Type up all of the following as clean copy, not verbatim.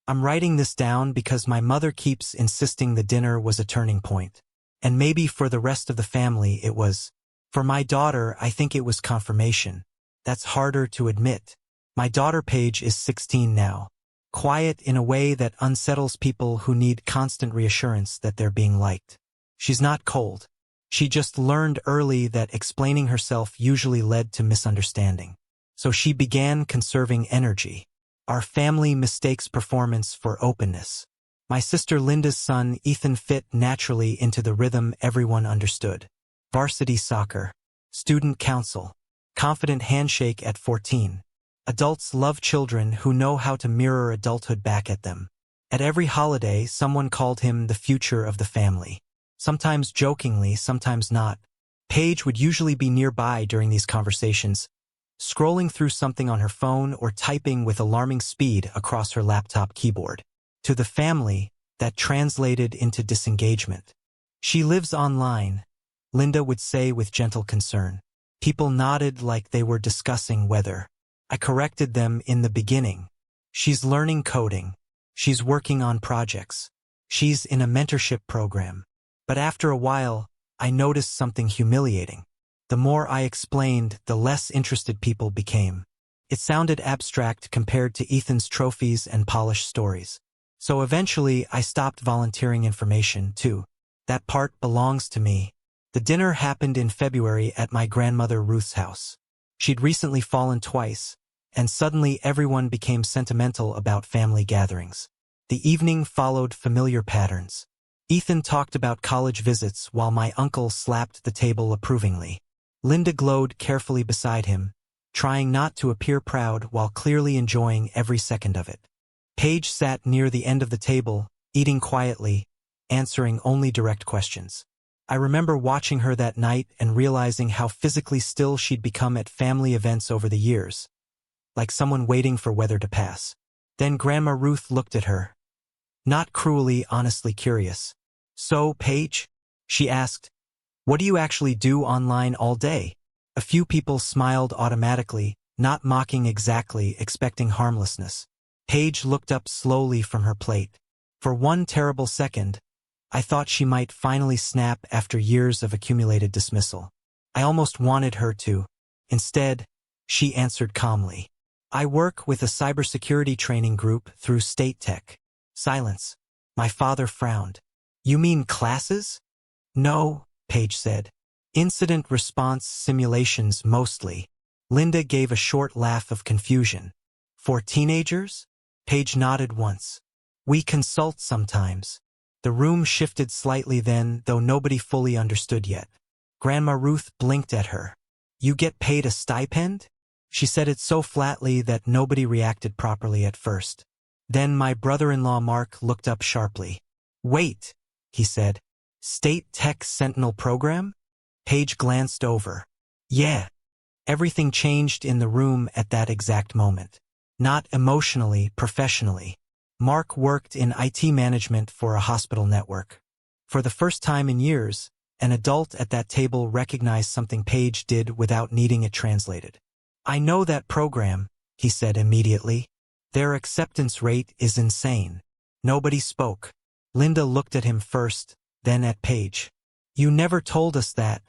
I'm writing this down because my mother keeps insisting the dinner was a turning point. And maybe for the rest of the family it was. For my daughter, I think it was confirmation. That's harder to admit. My daughter Paige is 16 now. Quiet in a way that unsettles people who need constant reassurance that they're being liked. She's not cold. She just learned early that explaining herself usually led to misunderstanding. So she began conserving energy. Our family mistakes performance for openness. My sister Linda's son Ethan fit naturally into the rhythm everyone understood. Varsity soccer. Student council. Confident handshake at 14. Adults love children who know how to mirror adulthood back at them. At every holiday, someone called him the future of the family. Sometimes jokingly, sometimes not. Paige would usually be nearby during these conversations, scrolling through something on her phone or typing with alarming speed across her laptop keyboard. To the family, that translated into disengagement. She lives online, Linda would say with gentle concern. People nodded like they were discussing weather. I corrected them in the beginning. She's learning coding. She's working on projects. She's in a mentorship program. But after a while, I noticed something humiliating. The more I explained, the less interested people became. It sounded abstract compared to Ethan's trophies and polished stories. So eventually, I stopped volunteering information, too. That part belongs to me. The dinner happened in February at my grandmother Ruth's house. She'd recently fallen twice, and suddenly everyone became sentimental about family gatherings. The evening followed familiar patterns. Ethan talked about college visits while my uncle slapped the table approvingly. Linda glowed carefully beside him, trying not to appear proud while clearly enjoying every second of it. Paige sat near the end of the table, eating quietly, answering only direct questions. I remember watching her that night and realizing how physically still she'd become at family events over the years, like someone waiting for weather to pass. Then Grandma Ruth looked at her. Not cruelly, honestly curious. So, Paige? She asked. What do you actually do online all day? A few people smiled automatically, not mocking exactly, expecting harmlessness. Paige looked up slowly from her plate. For one terrible second, I thought she might finally snap after years of accumulated dismissal. I almost wanted her to. Instead, she answered calmly. I work with a cybersecurity training group through State Tech. Silence. My father frowned. You mean classes? No, Paige said. Incident response simulations mostly. Linda gave a short laugh of confusion. For teenagers? Paige nodded once. We consult sometimes. The room shifted slightly then, though nobody fully understood yet. Grandma Ruth blinked at her. You get paid a stipend? She said it so flatly that nobody reacted properly at first. Then my brother-in-law Mark looked up sharply. Wait, he said. State Tech Sentinel program? Paige glanced over. Yeah. Everything changed in the room at that exact moment. Not emotionally, professionally. Mark worked in IT management for a hospital network. For the first time in years, an adult at that table recognized something Paige did without needing it translated. I know that program, he said immediately. Their acceptance rate is insane. Nobody spoke. Linda looked at him first, then at Paige. You never told us that,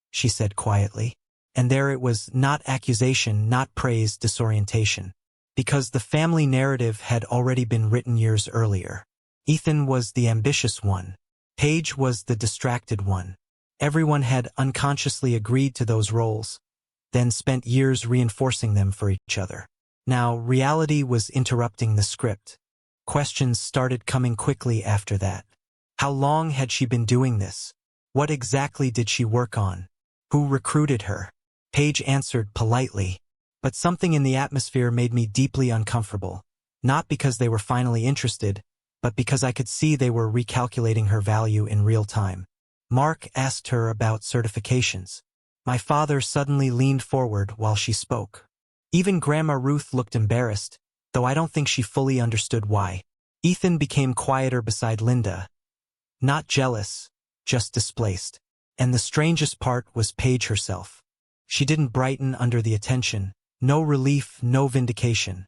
she said quietly. And there it was, not accusation, not praise, disorientation. Because the family narrative had already been written years earlier. Ethan was the ambitious one. Paige was the distracted one. Everyone had unconsciously agreed to those roles, then spent years reinforcing them for each other. Now, reality was interrupting the script. Questions started coming quickly after that. How long had she been doing this? What exactly did she work on? Who recruited her? Paige answered politely. But something in the atmosphere made me deeply uncomfortable. Not because they were finally interested, but because I could see they were recalculating her value in real time. Mark asked her about certifications. My father suddenly leaned forward while she spoke. Even Grandma Ruth looked embarrassed, though I don't think she fully understood why. Ethan became quieter beside Linda. Not jealous, just displaced. And the strangest part was Paige herself. She didn't brighten under the attention. No relief, no vindication.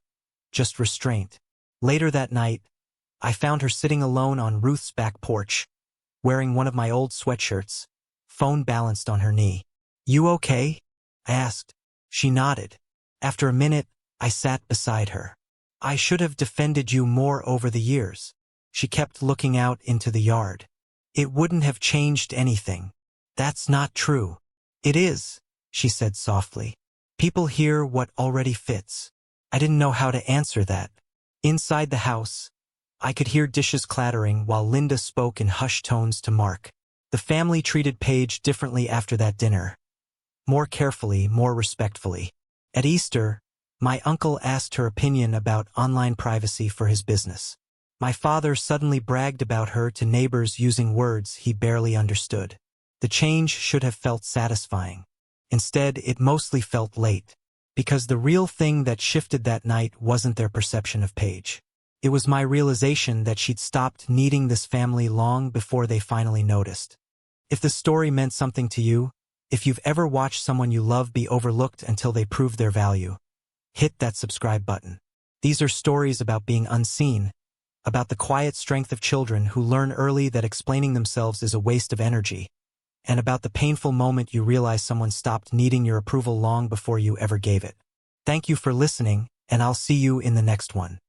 Just restraint. Later that night, I found her sitting alone on Ruth's back porch, wearing one of my old sweatshirts, phone balanced on her knee. "You okay?" I asked. She nodded. After a minute, I sat beside her. "I should have defended you more over the years." She kept looking out into the yard. "It wouldn't have changed anything." "That's not true." "It is," she said softly. "People hear what already fits." I didn't know how to answer that. Inside the house, I could hear dishes clattering while Linda spoke in hushed tones to Mark. The family treated Paige differently after that dinner. More carefully, more respectfully. At Easter, my uncle asked her opinion about online privacy for his business. My father suddenly bragged about her to neighbors using words he barely understood. The change should have felt satisfying. Instead, it mostly felt late. Because the real thing that shifted that night wasn't their perception of Paige. It was my realization that she'd stopped needing this family long before they finally noticed. If the story meant something to you, if you've ever watched someone you love be overlooked until they prove their value, hit that subscribe button. These are stories about being unseen, about the quiet strength of children who learn early that explaining themselves is a waste of energy, and about the painful moment you realize someone stopped needing your approval long before you ever gave it. Thank you for listening, and I'll see you in the next one.